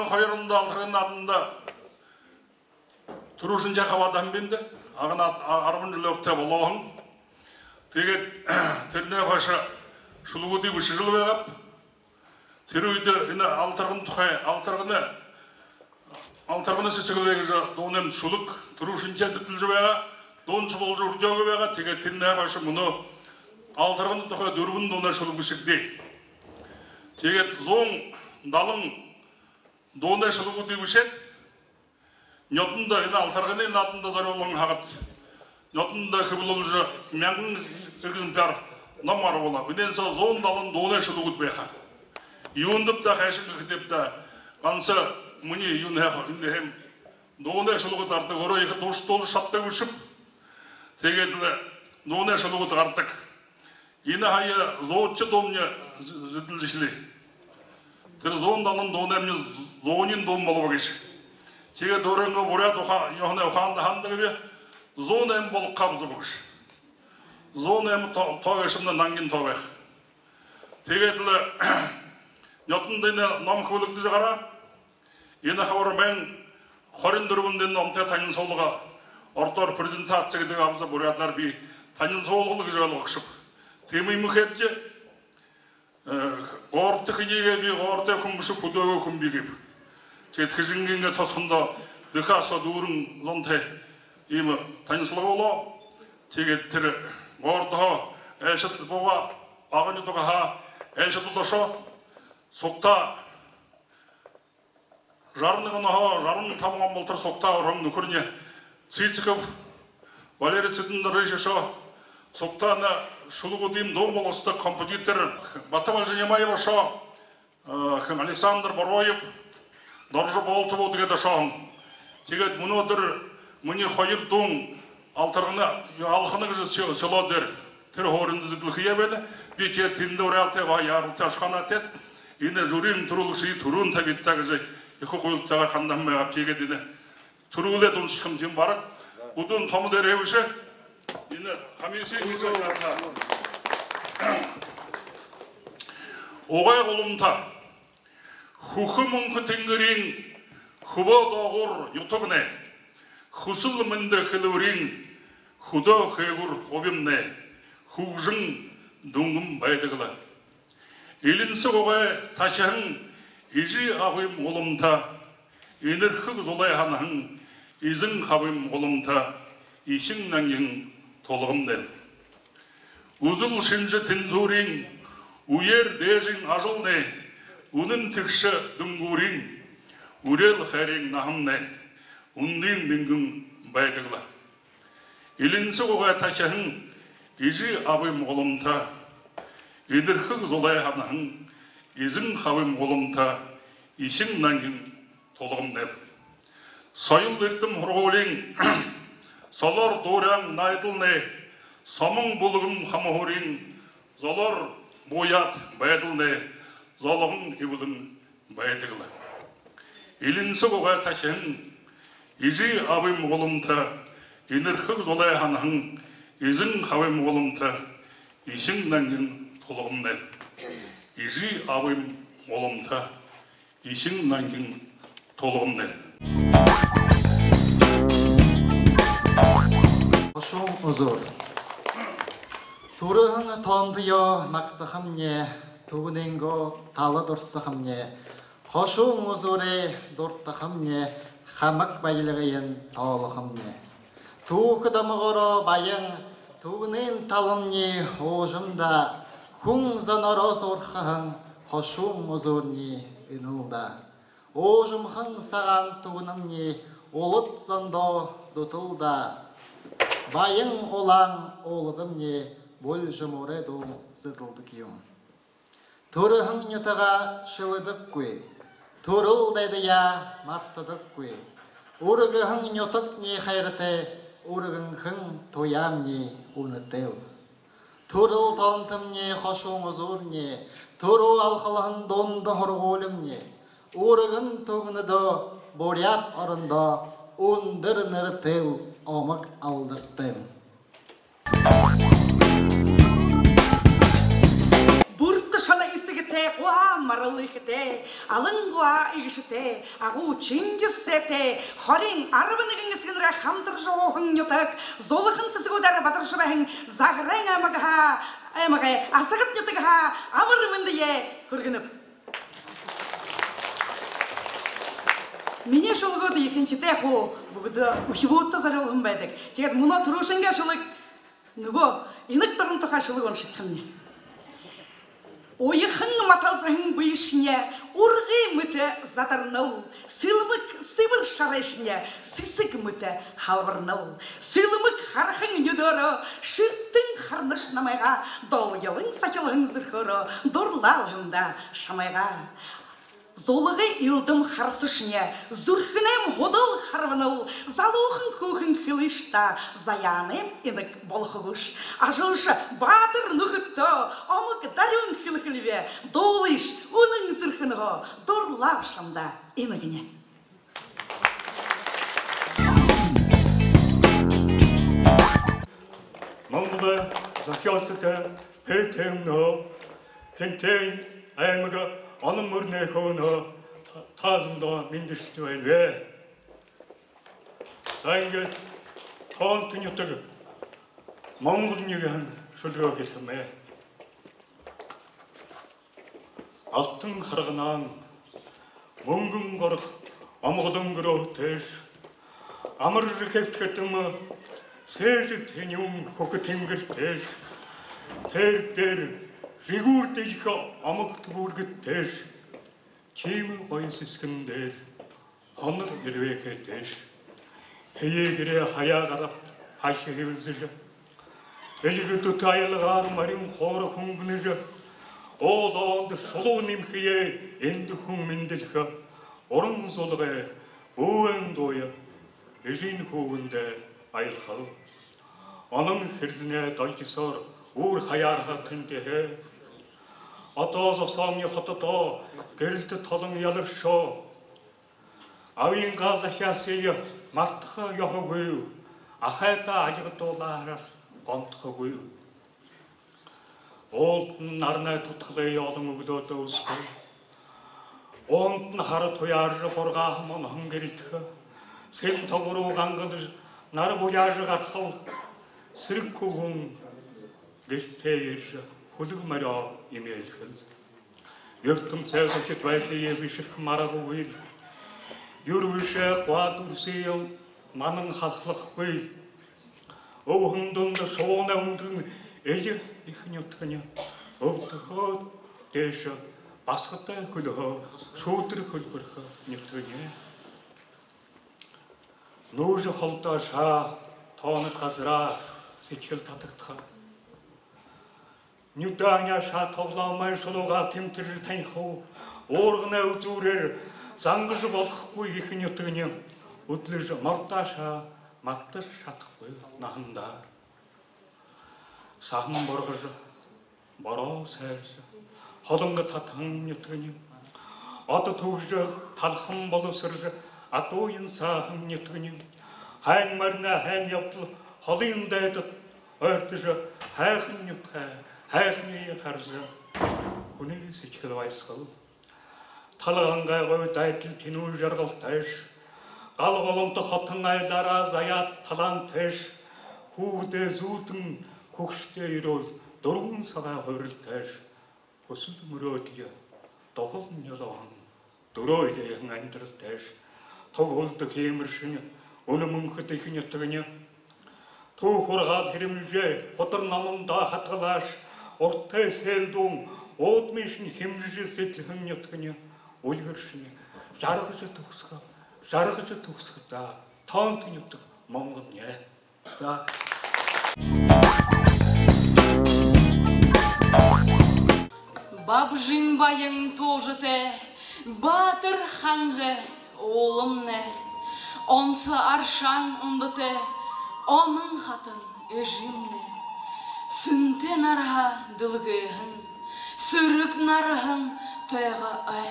koyarında aldırın adında turuşun jakabadan bindi. Ağın armıncılı örtte bolağın. Teget terine koşa şulugu dibi şıжыл veğap. Terüyde ine altırgını sesigi veğiza donem şuluk turuşun jetitilji veğa. Don çubolcu urjogu veğa. Teget terine koşa bunu altırgını toka dürgün dona şulugu şıkdi. Teget zon dalın dona şulugu dibi şet. Nyotunda ine altırgını ine altında zari olan hağıt. Nyotunda kıbılolca mengin irgizin piyar namar ola. Biden sa zon dalın dona şulugu beha. Yundып та қайшын кітепті қанса мұне інде hem дона шылығы тартық орай екі тош толы шатта өшіп тегеділі дона шылығы тартық ені хайы зоотчы домне жытылжышылы тір зон далын дона әмне зонин дом болу кеш теге дөріңі бұря яғына ұқанды хандығы бе зон әм болып қабызы бұғыш зон әм тоғышымда нангин тоғық тегеділі Yotundayna nom kıvılıklı zıgara, yine xabarı ben Xorin durgundan omta tanın soğuluğa, ortor prezentatsiya gidip abıza burayatlar bir tanın soğuluğu güzel okşup. Temi mükhepçe, orta kıyıya bir orta kumbuşu kudoğu kumbi gibi. Çetkizingenge tosunda dıkasa durun zonte, imi tanın soğuluğa, çekettir orta eşit boğa, ağını toğa eşit ulaşa, Сокта жарын табылған болтыр сокта ром нүкіріне Цициков, Валерий Цитинді рейшешо, сокта на шулугу дим дом болысты композитор Батывал Женемаева шо, Александр Бороев, Доржы болты болды кеді шоғын. Тегет мұнодыр мұне қойыр дұң алтырғына алқыны кізі село дер, тір хорынды зідліқия беді, бекет тінді ұралты ва ярылты ашқан атет, Yine jürin turuluşu turun tabittagıcı yıkı koyultağa kandanmaya aptiyge dedi. Turule donuşkım tim barak. Udun tomu derevişe yine kamisi güzellerine. Oğay kolumta hukumun kıtıngırın hubo doğur yutugne husul mındır kılıvrin hudo kıygur hobimne hujın dungum baydıgıla. Elinsi oğay taşahın izi ağım olumta, enirhik zolay hanahın izin ağım olumta, işin nangin tolğım del. Uzul şinci tinzurin, uyer dezin azıl ne, unun tıkşı dungurin, urel xerin nahım ne, undin dingin baydıgla. Elinsi oğay taşahın izi ağım olumta, Enirhik zolay hanahın izin xavim olumta, işin nangin tolğım der. Sayıl dertim hurgolin, solar doran naydıl ne, samın bulugum xamahorin, zolar boyat baydıl ne, zolağın evulun baydıgla. Elinsi oğay taşın, izi avim olumta, enirhik zolay hanahın izin xavim olumta, işin nangin Olumda, izi avım olumda, işin nangin tolumda. Hoşum uzur. Turun tonduyo maktahımne, tuğunengo talı dursahımne, hoşum uzure durtahımne, hamak bayılığın tağlıhımne. Tuğkıdamıgoro bayın, tuğunen talımne hoşumda, Хүн занороос урхахан хошуун озорни инулда. Ожумхан саган тугнамни олут зандо дутулда. Байын олан олыдымни бол жуморе дом зыдылды киюм. Турыхын нютага шылыдык куй. Турыл дайды я мартыдык куй. Урыгыхын нютык не хайрыте, урыгынхын тоямни унытыл. Turul tantımne, hoşumuz urne, turu alxalahın donda horgolumne, urğın tuğunu da boryat arında, undır nırtıl, amak aldırttım. Burtu şala istigite, oğa mara алыхте, алынгуа игште, агу чингисете, хорин арбанагыңысгынра хамдыржоохын ютак, золыхын сысгудар батыршыбахын загрен амагаха, амагай асагат ютагаха, амырмындые көргініп. Мене шолгоды екіншіте ху, бұгыды ухибуытта зарылғын байдық. Тегет мұна тұрушынға шылық, нүго, инық тұрын тұқа шылық он шыққымне. Ойықың маталсың бұйышыне, ұрғы мүті задарныл, сылымық сыбыр шарайшыне, сысық мүті халбырныл, сылымық харқың нүдөрі, шырттың харнышнамайға, долгелың сакелың зырхыры, дорлалғымда шамайға. Золығы илдім харсышне, зүрхінем ғодыл харваныл, залуғын көхін хилышта, заяным инік болхығыш. Ажылшы батыр нүхітті, омық дарюн хилхілве, долыш оның зүрхініғы, дорлап шамда инігіне. Маңғылы закялсыты петемно, кентейн аймығы Onun mürne konu tazımda mindişti ve sanki ton tünyütü Mongol nügen şuraya getirmeye altın kargınan mungum koruk amğudun gürü teş amırcı kepketimi seyirci tenyum koku tengir teş ter Фигур тільки амок творгит теж, чим койс искендер, хонор гервеке теж. Хeye гире хая гарап, хачы хевзеже. Элиге тутайлыгар марин хоры хунгнеже. Ол доонды солу нимхие энди хумминделхе. Орын золыгы, уэн доя, эжин хугунде айлхал. Onun херлине дойчисор, ур хаярха тынтехе. Атоос осоомны хотото гэрэлтэд толон яларшоо. Авийн газахиасыг мартах ёхогүй. Ахайта ажигдуулаараас гомдохгүй. Уулд нь нарнай тутгалын олон өглөөдөө өсгөө. Уунд нь хар туяар бургаах мөн хөнгөрөлдөх. Сэм тогруу гангал нар буяар гарахав. Сэрэггүй хүн гэртээр Хөлөг мараа имэйлхэл. Ертөм цайсагт байдлыг бишрэх мараагүй. Юрвишэ гуадурсиё манан халахлахгүй. Өвхөн дунд сууна өмдөн эл ихний утганы өвдөхөд дэш басгатай хөлөө шүүтрэх хөлбөрх нэгтгэнэ. Нүүж холдоо шаа тооног газраа сичгэл татагдах. Ньютаня шат тоглоомай шулууга тэмтэр таньхуу уургана үзүүрээр зангаж болохгүй их ньютгны өдлөж мордааша маттар шатахгүй нахандаа сахан боргож бороо сайрс холонго татхан ньютгны одоо төвж талхан боловсрж атууин саахан ньютгны хайн марна хайн явдал холын дайд ойртож хайхан ньютхай хайхны харза хүнийг сичгэл байсгал талгангай говь дайдал тэнүү жаргал тааш гал голомто хотон айлаараа заяат талан тааш хүүхдээ зүүдэн хөгштэй ирүүл дөрвөн цагаан хувирал тааш өсөл мөрөөдгө дохол нёлоон дөрөө илэн амьдрал тааш тог хөлдөг хэмэршин өнөмөнхөд их нятгны туу хургаал хэрэмжээ хотор наманда хатгалааш Ортой сэлдун оодмишн хэмжиж сэтлхэн нятгны үлгэршин жаргаж төгсгө да тоонт нютг Монгол нэ. Бабжин баян тожете, батыр ханғы олымне, онсы аршан ұндыте, оның хатын ежімне. Сынте нарха дылгыхын, сырык нархын тойға ай,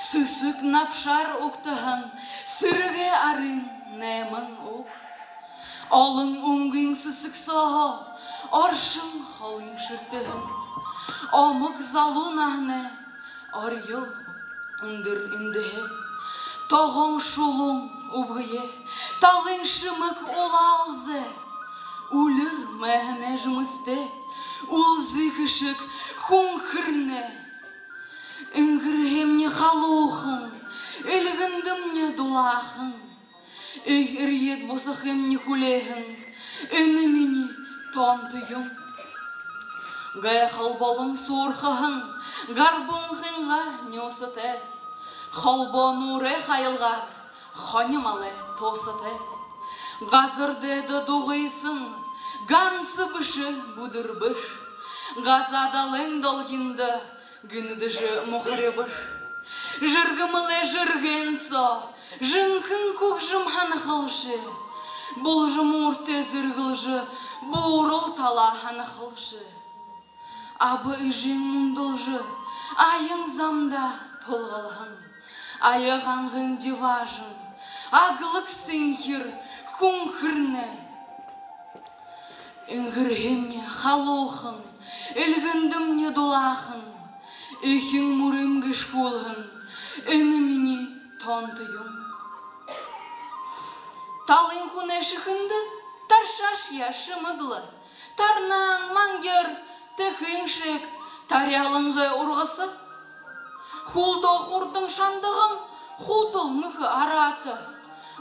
сысык напшар уқтыхын, сырыге арын нәмін уқ. Олың ұңгың сысык соғы, оршын холың шыртыхын, омық залун ахне, Арьыл ындыр индеhe, Тоғың шулың убгые, Талың шымык олалзы, Улыр мәхіне жымысты, Ул зихышык хунхырны. Үңгірхемне халухын, Үлгіндімне дулахын, Үйірет босықемне хулехын, Үні мені тонтыйым. Гая халболың сорхahın, Гарбунхынға нёсыты, Халбонуре хайылғар, Хонымалы тосыты. Газырдеді дуғыйсын, Гансы бұшы бұдырбыш, Газадалың долгинді, Гүндіжі мұхарыбыш. Жыргымылы жыргенсо, Жынкын көк жымхан қылшы, Бұл жымурты зіргілжі, Бұғырыл талахан қылшы. Абы үжен мұндылжы, Айың замда толғылғын, Айығанғын диважын, Ағылық сіңхір, Хунхырны. Үңгірхемне халухын, Үлгіндімне дулахын, Үйхін мұрымгі шкулғын, Үні мені тонтыйым. Талын хуне шықынды, Таршаш яшы мұглы, Тарнан маңгер, Тіхіншік, Тарялыңғы ұрғысы. Хулдо хурдың шандығым, Худыл мұхы араты,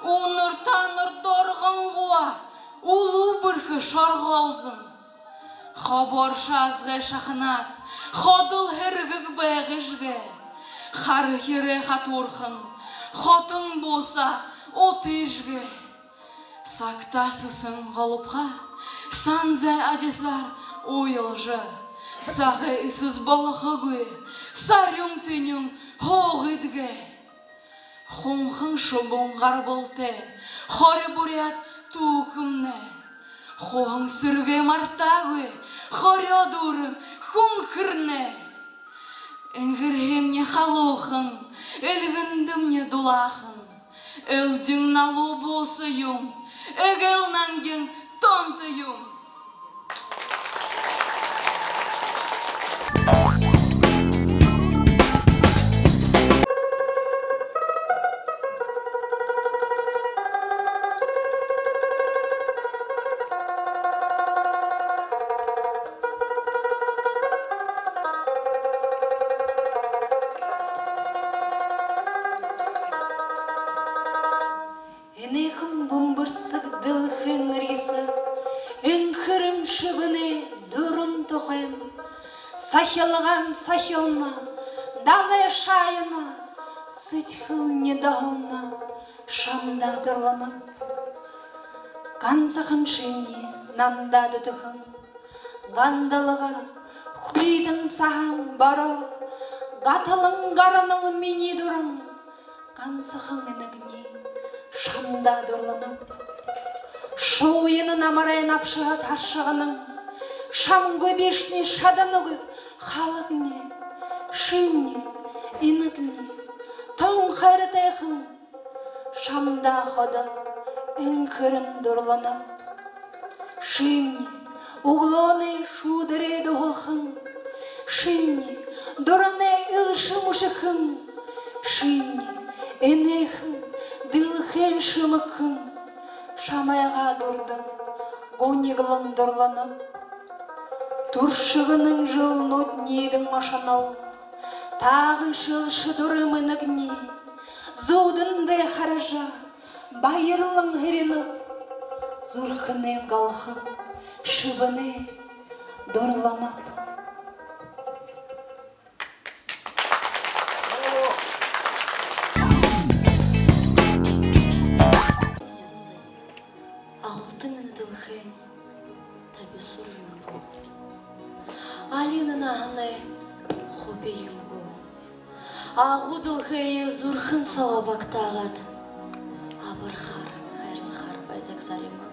Уныр таныр дорғын ғуа, Улу бірхі шарғалзын. Хабар шазғы шақынат, Ходыл хіргік бәғішгі, Хары хере хатурхын, Хотың болса отыжғы. Сақтасысын ғалыпға, Санзай адесар ойылжы, Сағы ісіз балықы көй, Сарюң түнің хоғыдғы. Хонхын шобың ғарбылты, Хоры бұрят туқымны. Хоғың сүрге мартағы, Хоры одурын хунхырны. Үңгірхемне халуқын, Үлгіндімне дулақын, Үлдің налу болсыйым, Үгіл наңген тонтыйым. Энехым бумбырсык дылхын ризы, Үңкірім шыбыны дұрын тоқайым, Сахилған сахилна, далы шайына, Сытхыл недағына, шамда дырланып. Ганзақын шымне, намда дүдіғын, Ғандылыға, құйдың сағын бары, Ғатылың ғараныл мені дұрын, Ганзақын енігіне, шамда дырланып. Шуйының амарайын апшыға ташығының, Шам көбешіне шаданығы халығыне, Шымне, енігіне, Тоң қайрытайқын, Шамда қодыл, үңкірін дұрланып. Шымне, углоны шудыреді ғылқын, Шымне, дұрыны үлші мұшықын, Шымне, енігін, дылхен шымықын, Шамайға дұрдың, онеғылын дұрланып. Туршығының жылын өтнейдің машанал, Тағы жылшы дұрымынығне, Зудынды қаража, Байырлың ғырынып, Зұрқынем қалқын, Шыбыны дұрланып. Алтын дылхен, Табі сұрын бұл. Алинын ағыны хубейім бұл. Ағу дылхейі зұрхын сауа бақтағат. Абыр қар, қайрлы қар байдак зарема.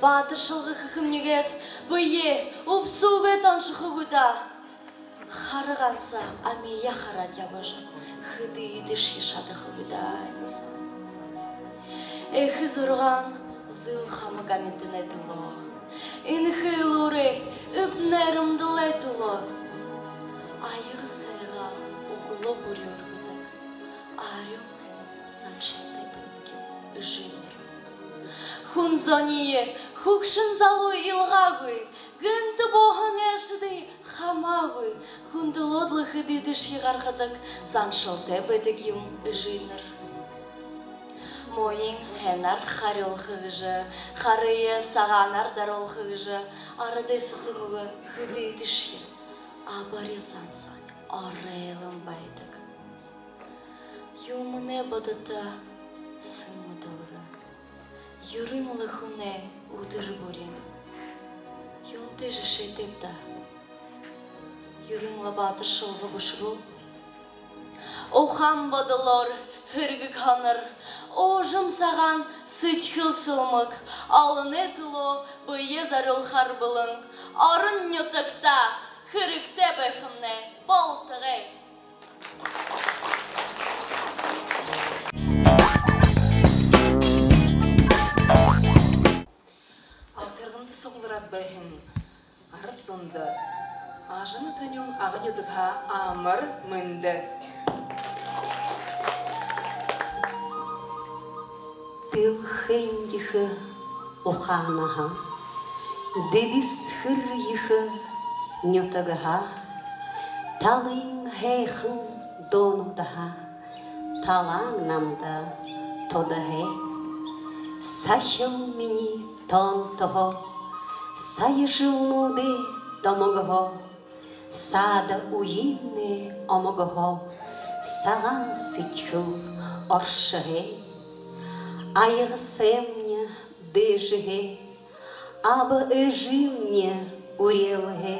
Батыр шылғы қықымнегет, бұйе, ұпсуға таншы қығыда. Қарығанса, амея қарат ябажы, қыды едіш ешады қығыда айныза. Эхі зұрған, зыл қамы каментін айтылы. Инхи луры, үпнәрімділ айтылы. Ай сайга окуло бурьоргыдык. Арем заншалтай бөлгем жинер. Хунзоние хукшын залу илгагы, гынты бохан эшды хамагы, хунды лодлы хыдыды шигаргыдык заншалтай бөлгем жинер. Моин хенар харел хыжы, харые саганар дарол хыжы, арады сысымы хыдыды ши, абаре зансан арелым байдык. Юмыне бадыта сымыдылы, юрынлы хуне удыр бурин. Юмты жыши тепта, юрынлы батыр шылғы бұшыру. Охам бадылар hırgı kanır, o jımsağan sıçkıl sılmık, alın etilo bıye zarıl harbılın, arın nyotakta, hırıkta bekimne, baltığı. Altırgındı soğulurat beyhin, arıt zondu, ağжыны tönün ağın yudığa amır mındı. Тылхендихы оханаха, дебисхырйихы нютагаха, талын хейхын донудаха, талан намда тодахе, сахил мини тонтохо, сайышылнуде домогохо, сада уинне омогохо, салан ситхыл оршахе. Айғы сэмне дыжыге, абы ыжымне урелге,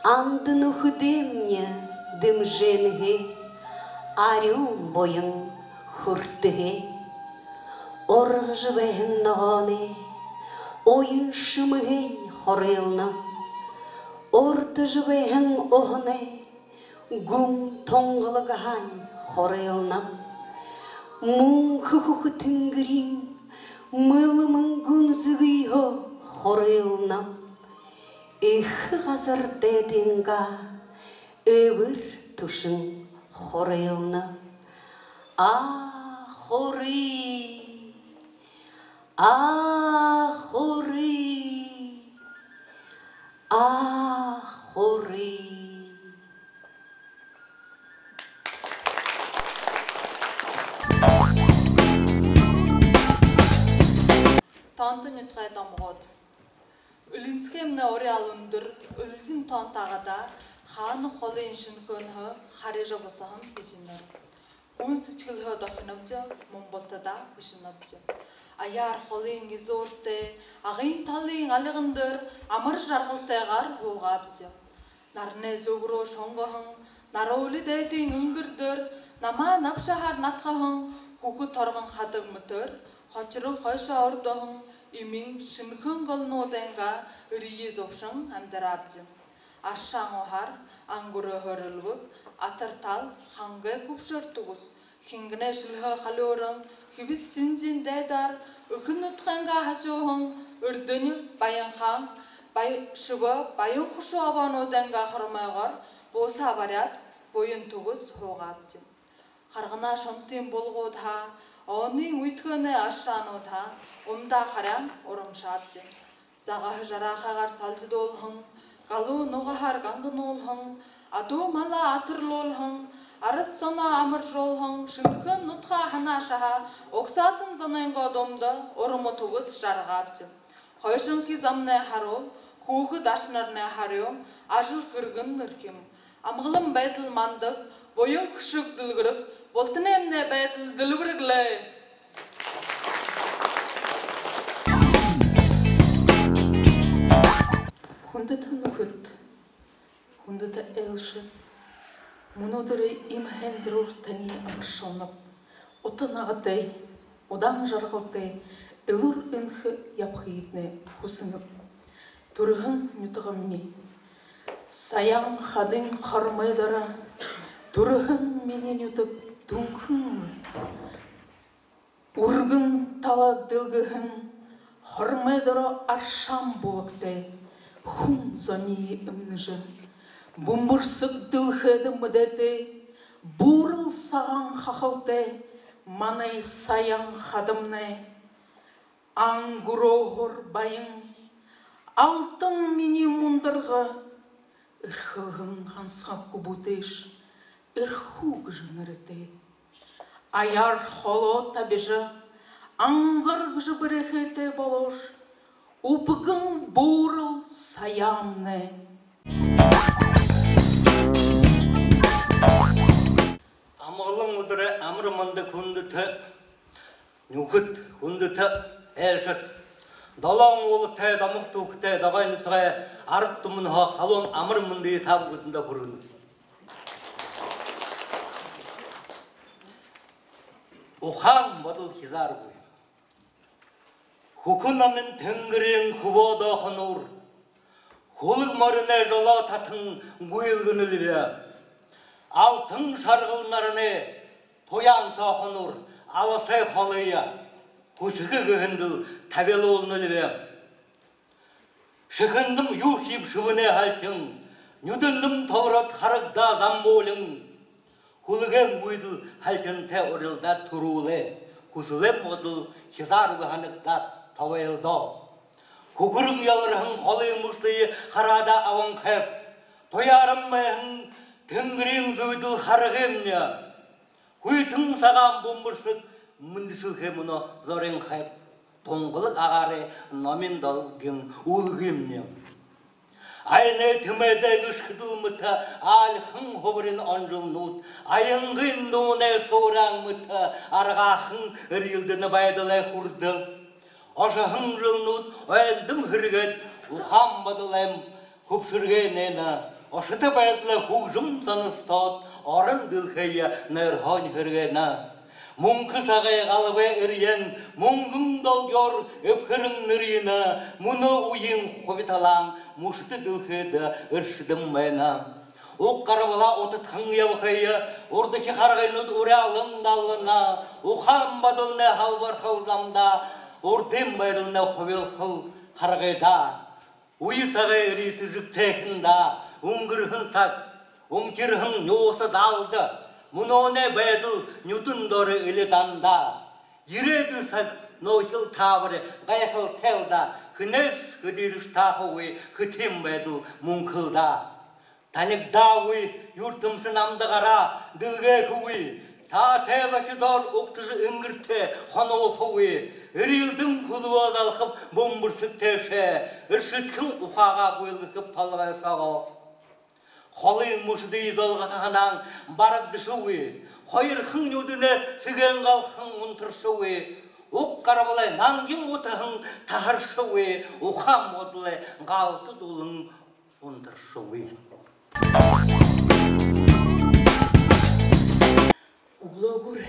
андыны худымне дымженге, арюм бойын хуртыге. Орғы жывэхін нағаны, ойын шымыген хорылна, орды жывэхін оғыны, гум тоңғылығын хорылна. Мун хухуху тынгырин, мылымын гунзыгыйо хорылнам. Их ғазыр дединга, өвір тушын хорылнам. Ахори, ахори, ахори. Тонты нүтғай домғод. Үлінскемне ори алынdır, үлдін тонтағада ханы қолы иншін көнхі харижа босағын бежінер. Үн січкілхі доқыныбжы, мұмбылтыда күшіныбжы. Аяр қолы ингіз орты, ағын талын алығынdır, амыр жарғылтайғар хуғабжы. Нарне зөгро шоңғығын, наролы дәйдің үңгірдір, нама напшахар натқағын, хуғы торғын қадық мүтір, Хачырын қайша ордығын, имин шынқын ғылын оданға үрейе зопшын әмдірабжы. Ашшаң оғар, аңгұры ғырылвық, атыртал, қаңғы күпшіртуғыз. Хингіне жылғы қалы орын, кебіз сінжін дәйдар, үкін ұтқанға хасуғын, үрдіні байынған, шыбы байын құшы абан оданға қырмайғар, боса барят, бойын туғыз хоғабжы. Қарғына шонтын болғыда, оның үйткені аршануда, омда қарам орымшабжы. Зағағы жарақағар салжыды олғын, ғалу нұғағар ғаңғын олғын, аду мала атырлы олғын, арыз сона амыр жолғын, шынқын нұтқа хана шаға, оқсатын зонайынға домды орымы тұғыз жарғабжы. Қойшын кезамны харол, хуғы дашнарны харем, ажыл кіргін нұркем. Амғылым бәйтіл мандық, бойын күшік ділгірік, болтын әмне бәйтіл ділбіріглі. Хундыты нұхыт, хундыты әлші, мұнодыры имхендірур тәне аңшылнып, отын ағытай, одан жарғылтай, әлір үнхі япхиетіне хусынып. Тұрығын нүтіғымне, саян қадың қармайдара, тұрығын менен үтік дүңкін. Ургын тала дылгіхін, қармайдара аршам болықтай, хун зани үмніжі. Бумбурсык дылхеді мүдеті, бурыл саған хақылты, манай саян хадымны. Аңгурогыр байың, алтын мені мұндырғы, үрхігін қанса күбутыш, үрхуг жынырыты. Аяр холо табежі, аңғыр жыбырыхеті болош, ұпығын бурыл саямны. Амғылың ұдыры әмірімінді күндіті, нүкіт күндіті әлшіт. Далаң олы тәй дамық тұқты дағайны тұғай арықты мұнға қалуын әмірімінді табы күтінде көргінді. Ухан бадыл хизар бұй. Хукунамын тәңгірен күбода қанур. Хулық марыне жола татын гүйілгінілі бе. Алтын шарғылнарыне тоян сақынур. Алысай қалыя. Хүсігі күйінділ табелі олынылы бе. Шықындым юсип шывыне халтың. Нүдіндім тоғрат харықда замболың. Хулыген гүйділ халтын тә орылда тұрулы. Хүсілем одыл хизарғы ханықта тавайылда. Хукурым ялырың қолың мұштайы қарада аван қәп. Тоярым мәйін тінгірін зүйділ харығымня. Хүйтің саған бұмбырсық мүндісіл хеміно зорын қәп. Тоңғылық ағары номен далгын ұлғымня. Айны тімедегі шқыдыл мұта алхың хобырын анжыл нұт. Айыңғын нуне соғыран мұта арғақың үрілдіні байдылай құрды. Ашahın жылнут öldüm hürget uxam badılem hupsürgenena aşıtı bayatla hujum sanıstat arın dilkeye nerhan hürgena Munkı sağay qalbe eriyen mungum dalgör öpkürün nirina Munu uyun hobitalan muştu dilkede ırşıdım mena Uq qarabala otu tangya bakaya oradaki qargaynud uralım dallına uxam badılna halvar halzamda Орден байрылна ховел хыл харгайда, уйсагай риси жүктекінда, уңгырхын сат, уңкирхын нёсы далды, мұноне байдыл нүдіндоры үліданда, ереду сат нойшыл табыры ғайқыл телда, күнес күдіріш тақуы күтем байдыл мұңқылда. Танықда уй юртымсын амдығара ділге күй, та тәбәшідор ұқтыжы үңгірте қанол күй, Үрілдің күлі адалқып бомбырсық тәші, үршіткін ұқаға көйлгіп талғай саға. Қолың мұшыды идолға қағанан барықты шуы, қойырқын өдіне сүген қалқын ұнтыршуы, ұқ қарабылай наңген отығын тағыр шуы, ұқам одылай ғалты долың ұнтыршуы. Ұлы күр,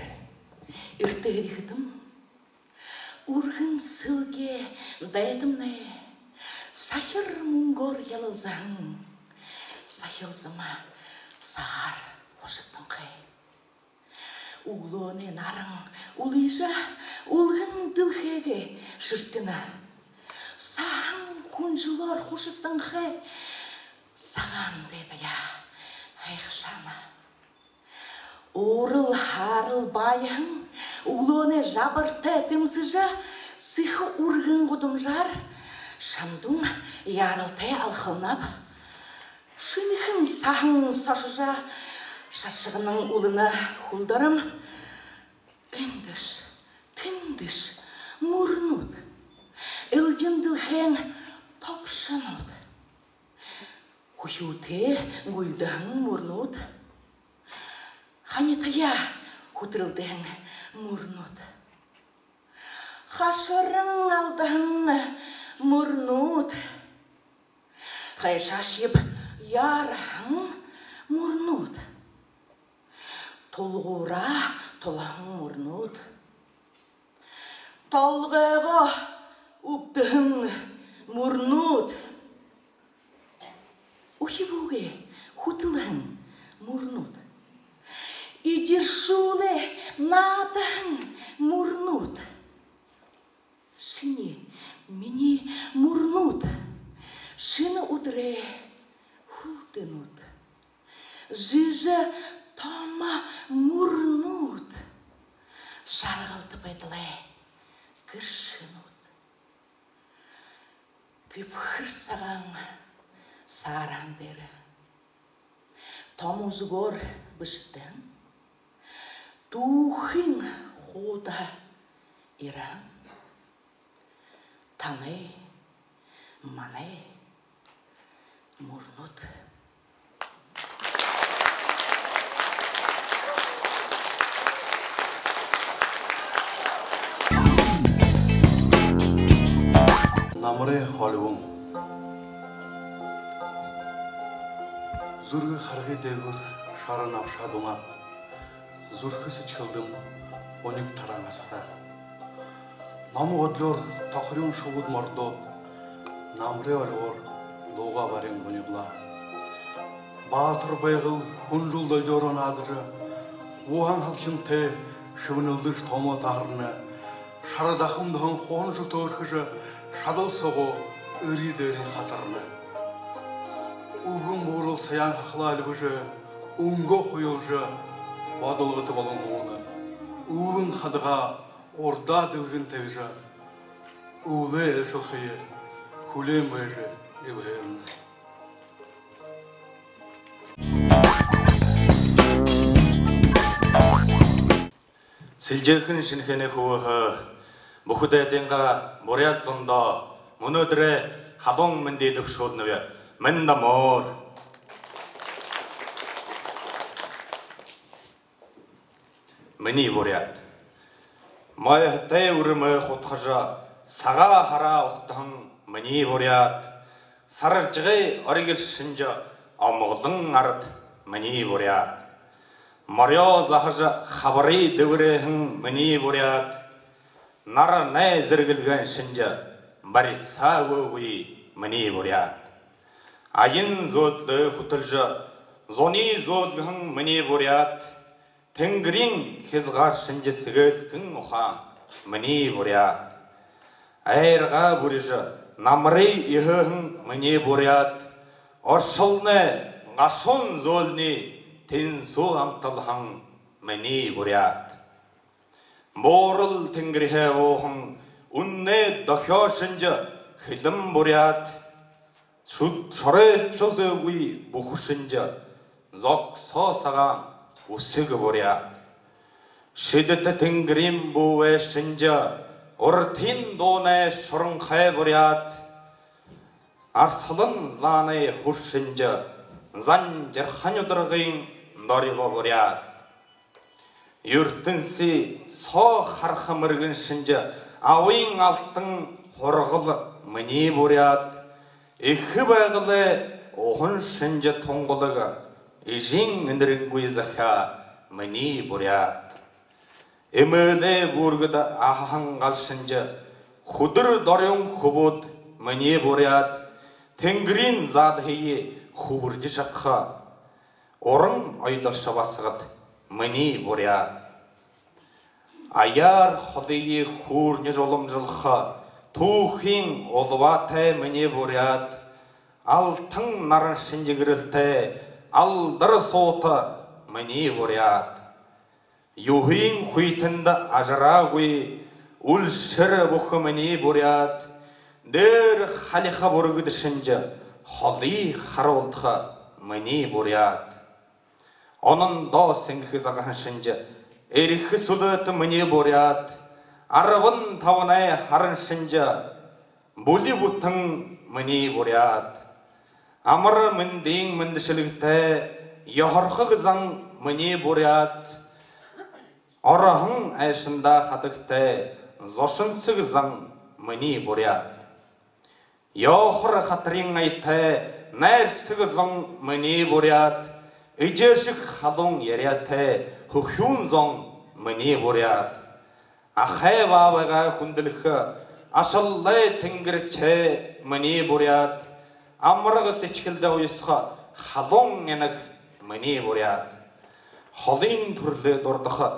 үртігірігітім, Ургын сылге дайдымны, сахыр мұңгор ялылзаң, сахылзыма сағар қошыттың қай. Углоне нарың улыжа улғын дылхеге шырттына. Сағын күнжылар қошыттың қай, саған бебая айқшана. Орыл харыл байың, углоне жабырты тымсыжа, сыхы ургын құдым жар, шамдың ярылты алқылнап. Шынықын сағын сашыжа, шашығының ұлына хулдарым, үндіш, түндіш, мұрнуд, үлденділхен топшынуд. Құйуты гүлдің мұрнуд, Ханитая хутырылдың мұрнуд. Хашырың алдың мұрнуд. Хайшашып ярың мұрнуд. Толғура толаң мұрнуд. Толғыға ұптың мұрнуд. Ухивуге хутылың мұрнуд. Идершуле надың мұрнуд. Шыне мені мұрнуд. Шыны удре хултынуд. жижа тома мурнут. Шарғалты байдылай кіршінут. Күпхір саған саран бері. Том ұзғыр бұшықтың. Тухин худа иран. Таны, маны, мурнут. Намыры Холливун. Зүргі қарғы дегір шарын апшадуңа. Зүргі сетхілдім, онық тараңа сара. Намы одлор тақырын шуғыд мордот. Намры олғыр доға барен бұнығла. Батыр байғыл күн жылдай дөрін адыры. Оған халқын те шывынылдыш томо тағырны. Шарадақымдығын қоғын жұты өркіжі шадыл соғы үрі-дәрі қатарны. Уғын мұғырыл саян қақыла әлбіжі, ұңғы құйылжы, бадылғыты болын оңы. Уылын қадыға орда ділгін тәвіжі, уылы әлшілқиы, күлем бәжі ебәйірні. Сілжекін шынхені құвығы, бұқыдайденға борят зонда, мұныдыры халон міндейдік шодныве, мінді мор. Мені борят. Майықтай үрімі құтқыжа, саға хара ұқтың мені борят. Сарыржығы аргел шынжа, амығылың арыт мені борят. Мария захажа хабары дөвірехін мені борят. Нара най зіргілген шынжа, бариса өғі мені борят. Айын зодлы құтылжа, зони зодлығын мені борят. Тенгрин кезғар шынжы сігілкін ұға мені борят. Айырға бұрыжа, намры иғығын мені борят. Оршылны ғашын золны тенсу амталғын мені борят. Борыл тенгрихе оғын, үнне дөхё шынжы хилім борят. Шоры чозөгі бұқы шынжы, зоқ сосаған усыгы борят. Шидеті тенгрим бұве шынжы, ұртин доне шұрынқай борят. Арсылын заны хур шынжы, зан жерхан өдірғын норибо борят. Юртынсы со хархамыргын шынжы, ауын алтын хорғылы мені борят. Иқы бағылы оғын шынжы тоңғылығы, ежің үндірінгуй заха мені борят. Эмеле бургыда ахаңғал шынжы, худыр дорын хубуд мені борят. Тенгрин задхейі хубырды шаққа, орын айдал шабасығыд мені борят. Аяр ходыйы хурны жолым жылға, тухин олватай мені борят. Алтын нарын шынжы кірілті, алдыр соты мені борят. Юхин хуйтынды ажырағуй, ұл шыры бұқы мені борят. Дір халиха бұргыды шынжы, холы харолтха мені борят. Onun da sengi zağın şınjı, erixi sulutu meni borят. Arvın tavunay harın şınjı, buli butın meni borят. Amır mendin mendişilikte, yaharkı gızan meni borят. Arahın ayşında kadıkte, zoşınsı gızan meni borят. Yahır hatırın ayte, nərsi gızan meni borят. Ижешік халың еряты, хүхюн зон мені борят. Ахай бабыға күнділікі, ашыллай тінгірче мені борят. Амырғы сечкілді ойысқа, халың енік мені борят. Халын түрлі дұрдықы,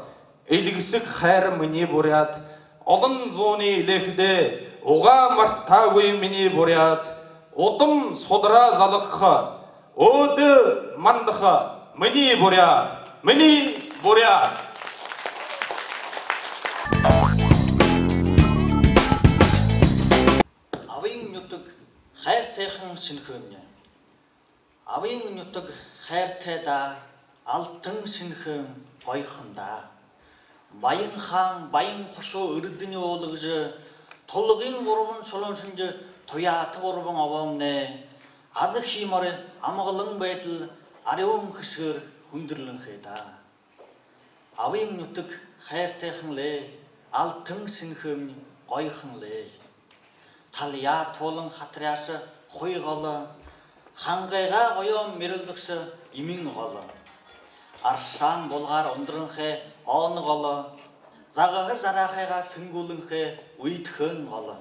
елгісік қайр мені борят. Олын зоны еліхді, оға марта өй мені борят. Отым содыра залыққа, оды мандыға мені бурят, мені бурят. Авийн нутаг хайртайхан шинхэмнэ. Авийн нутаг хайртайда алтан шинхэм гойхонда. Баян хаан баян хошуу өрдөний уулагж тулгын гурван шулууншинж туяатаг гурван овоомнэ. Аз хиймар амгалан байдал ариун хэсгэр хүндэрлэн хэда. Авийн нутаг хайртайхан лээ. Алтан шинхэм гойхон лээ. Талия туулан хатряаш хуй гол хангайга гоём мэрэлзэгс имин гол аршаан булгаар ундрынхэ оон гол загахар зарахайга сэнгүүлэнхэ үйдхэн гол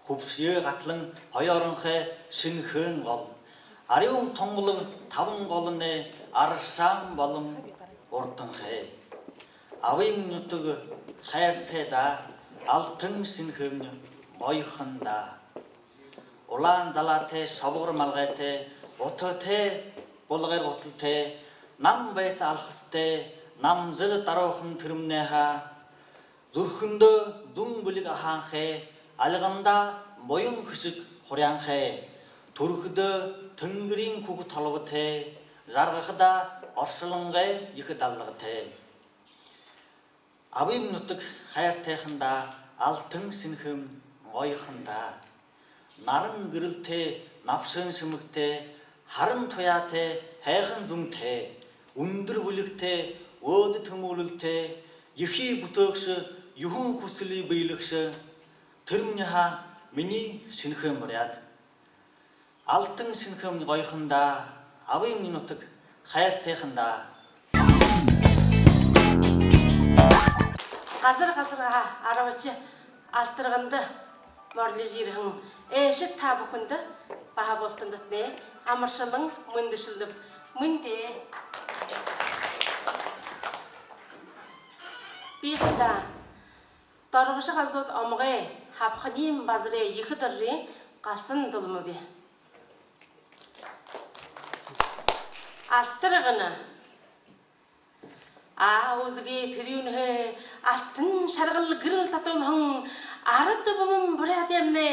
хөвшие гатлан хоёоронхэ шинхэн гол ариун тонголон таван голны аршаан болон урданхэ авийн нутаг хайртайда алтан шинхэм гойхонда. Улаан залаатай совгор малгайтай утгатай булгар гуталтай нам байс алхастай намзэл даруухан тэрмнэха зүрхэндөө зүн бүлэг ахаанхэ алганда моён хэсэг хуряанхэ төрөхдөө тэнгэрийн хүүг толготой жаргахда оршлонгай их даллагтай авийн нутаг хайртайханда алтан шинхэм гойхонда наран гэрэлтэй навшин шимэгтэй харан туяатай хайхан зүнтэй өндөр бүлэгтэй өөд төмөөлөлтэй ихий бүтээгш юхэн хүслий биелэгш тэрмнийха миний шинхэм буряд алтан шинхэм гойхонда авийн нутаг хайртайханда газар аравч алтырганда Морлижирхэн эшет та бүхэнд баха болтондот нэ амаршалан мөндөшөлдөв мөндэ би хада доргош газууд омгой хавхним базрэ их дөржин галсан дулму би алтыргана үзгээ тэрүүнэ алтан шаргал гэрэл татуулхан ард бомон бүрядэмнэ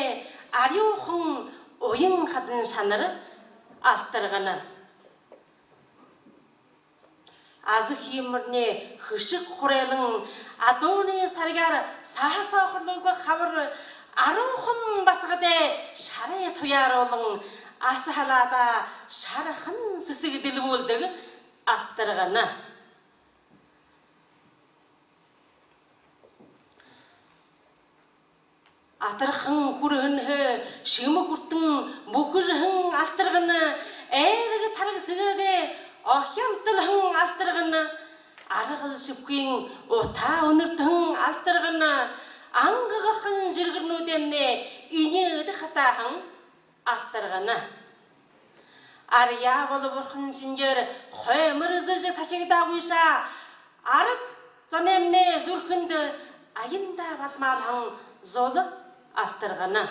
ариухан уян хадан шанар алтаргана аз хиймэрнэ хөшиг хурейлан адууны саргаар саасаа хорлуулга хавар аруухан басгаде шарэ туяаруулан ас халаада шархан сэсэг дэлгүүлдэг алтаргана атархан хүрхэн шимэг хүртэн бүхэрхэн алтаргана эерэг тараг сэгэгэ охямтлхан алтаргана аргал шивхийн утаа өнөртөн алтаргана ангагархан жиргэрнүүдэмнэ инээд хатаахан алтаргана арья болборхон шинжээр хоймөрөсөж тахигдаагүйша ард занэмнэ зүрхэнд аянда батмaalхан зол алтаргана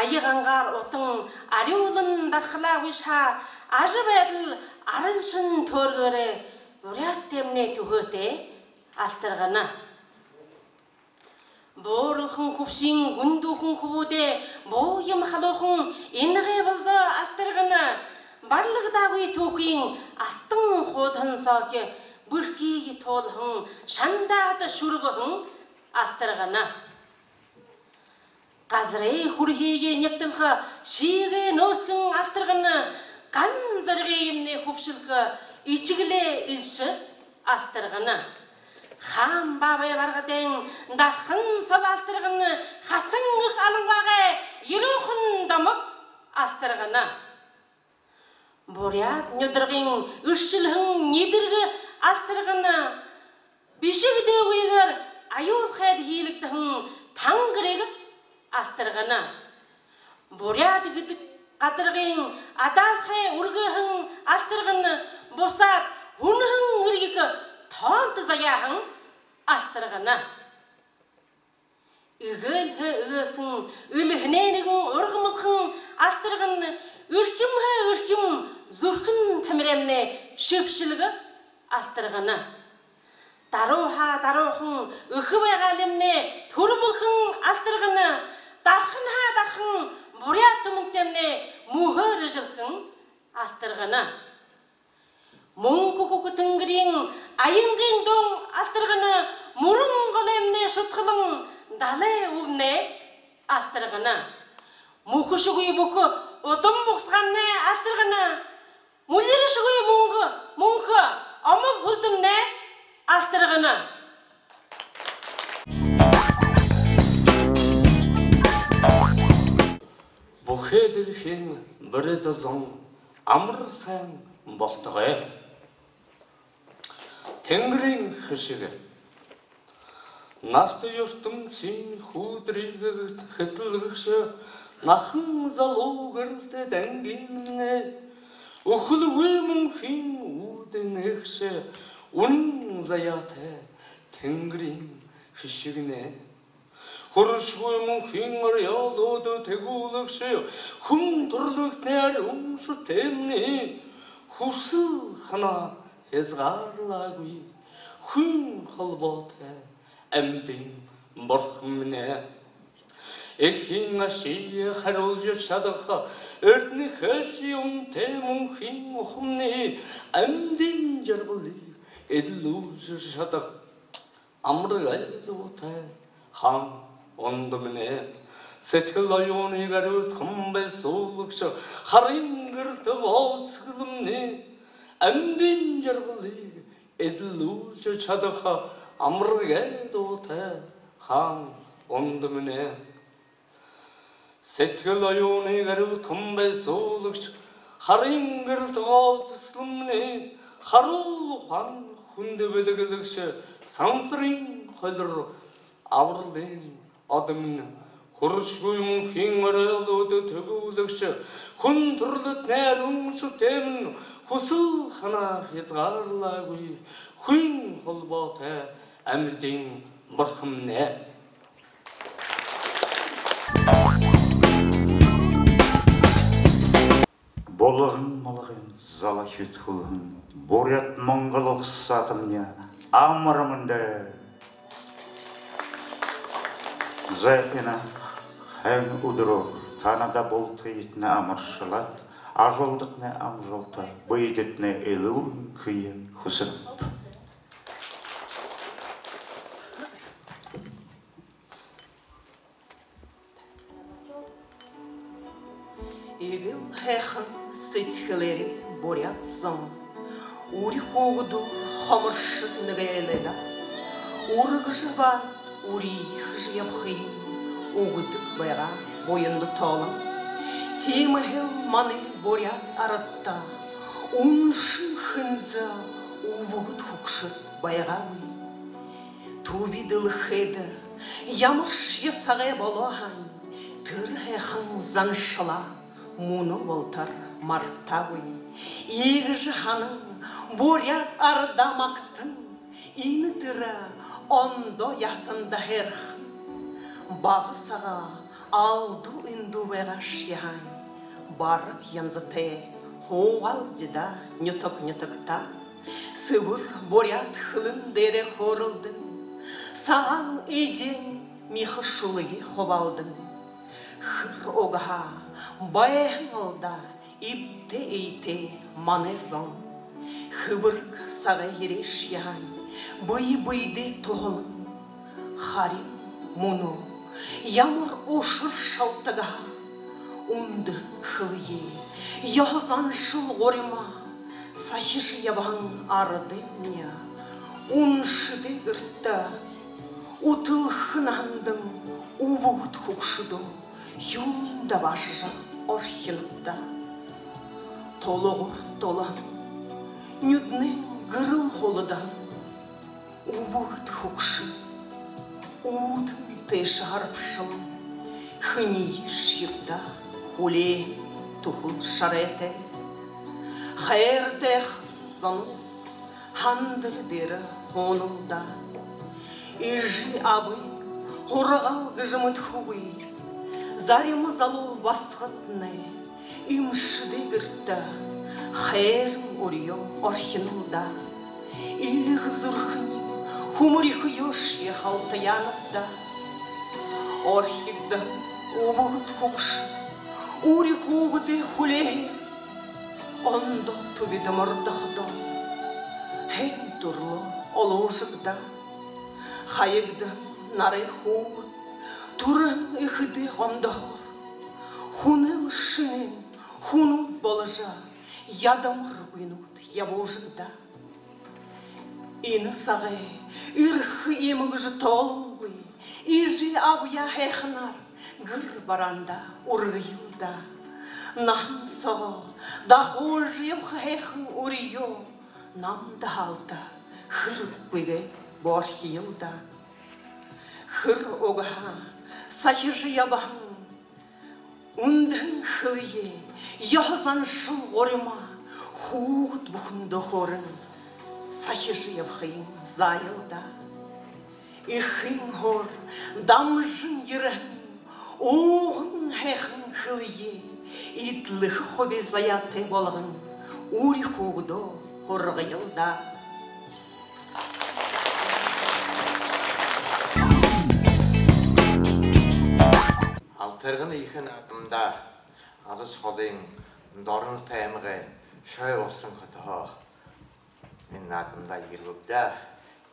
аягангаар утан ариулан дархлаа виша ажбайдал араншин төргөрэ бурят темнэ төгөөтэй алтаргана буурлхан хөвшин гүндүүхэн хөвүүдэ буу юм халуухан ингээ болсо алтаргана барлагдаагүй түүхийн алтан хуудан сооч бүрхийг туулхан шандаад шүргэн алтаргана газрээ хүрхийг нэгтлэх шигээ нөөсгөн алтаргана ган зэргийн юмны хөвшилг ичгэлээ илш алтаргана хаан бабай баргадэн дархан сол алтаргана хатан их алангагэ ерөөхэн домог алтаргана бурят нөдргийн өршөлхөн нидэрг алтаргана бишигдээгээр аюулхайд хийлэгдэн тангэрэг алтаргана бурят гэдэг гадаргын адаалхай үргэхэн алтаргана бусаад хүнхэн үргийг тоонт заяахан алтаргана игэл өлхнэнэгэн ургамлхан алтаргана өрхимхэ әлемне шөпшілігі аттырғаны. Дарухын үхібайға әлемне түрмілхін аттырғаны, дархын бурят тұмықтемне мұғыры жылқын аттырғаны. Мұңғы көкі түңгірін айынғын доң аттырғаны, мұрын ғылемне шұтқылың далы ұбне аттырғаны. Мұқы шүгей бұқы отым мұқсығамне аттырғаны, мұлері шүгей мұңғы амық бұлдымне аттырғаны. Бұқы ділхен бірі дұзың амырсаң болтығы. Тенгірің хышығы. Нақты юртым сен худрегі хытылғышы, нахың залу гүрілді дәнгеніне, ұқылы өмің хин уденекші, ұның заяты тенгірің хышығыне. Құрыш өмің хин ұрялуды тегулықшы, хүн тұрлық нәр ұңшы теміне, хусыл хана езғарлағый, хүн қалбаты әмден бұрқымне. Эхин ашия харыл жыршадыға, өртіні хөші ұнтемін хин ұқымне, әмден жарғылы әділу жыршадық. Амры әлді ота хан ондымне. Сеткіл айоны ғару тұмбай солықшы, харин ғырты басқылымне. Әмден жарғылы әділу жыршадыға, амры дота хан ондымне. Сеткіл айоны ғару тұмбай солықшы, харин ғырты басқылымне. Харул хан хүнді бөлігілікші, саңсырын қылыр авырлен адымны. Құрыш көймін кең аралуды төгілікші, күн тұрлыт нәрің шүтемін, хұсыл қана езғарла көй, күн құлбаты әмірден бұрқымне. Болығын малығын зала хүтқылығын, борят мұңғыл ұқсатымне, амырымынды. Зәпіні хэн ұдырық, танада болты етіне амыршылат, ажылдықны амжылта, бұйдытны елуін күйін құсырып. Егіл әқын сетхілері борятсың, Ури хоғыду хамыршы нүгәйләді, Урығы жыбан, ури жияп хыйын, Уғыдық байға бойынды талын, Теміхіл маны борят арытта, Уншы хынзы убығыт хұқшы байға өй. Туби дылхеді, ямырш есағай болуған, Тыр әқын заншыла, Мұны болтар мартауы, Егі жығаның борят ардамақтың, Ині түрі ондо ятында әрхін. Бағы саға алду үнду бәғаш яғын, Барып янзыте оғал деді нүтік-нүтікта, Сыбыр борят хылын дере хорылдың, Саған еден миқы шулығы хобалдың. Хыр оға байын олда ипте-ейте манезон. Хыбырк саға ереш яғын, Бұй-бұйды тоғылың. Харим мұны, ямыр ошыр шалтыға, Унды хылые, яғызан шыл ғорыма, Сахиш ябаң арды мне, Уншыды үртті, Утыл хынандың, Убығыт хұқшыды, Юнда башыжа орхилыпта. Толығыр толан, Нүдні ғырыл қолыдан, Убығыт хұқшы, Удын тәші арпшыл, Хыни шипта, Уле тұхыл шарете, Хайырдех зону, Хандыр дері онылда, Ижі абы, Орағал ғыжымыт хуы, Заримы залу басқытны, Имшыды гіртті, хайрын орио орхинулда. Илих зүрхний хүмрих ёш ехалта янда. Орхигда убугт хукш урих угды хуле. Ондо тубида мордахда. Хэм турло олушигда. Хайгда наре хугт турын ихды ондохор. Хуныл шинен хунут болажа. Ядамыр гүнут ябожигда. Ины сағай ирх емігіжі толуңгui. Ижи абуя хехнар гыр баранда ургыйылда. Нахын сағал да хожием хехн урио. Намда халда хыр гүге борхиылда. Хыр огаха сахижи ябахын. Ундын хылые яхзан шыл орима. Хугт бухынды хорын. Сахижи ябхын зайылда. Ихын хор дамжын ерін. Оғын хехын хылые. Итлых хобе заяты болғын. Ури хугдо хорғайылда. Алтырғын ихын атымда алыс қолың дорын таймығы шөй олсын қытығы. Мен атымда ергөпті,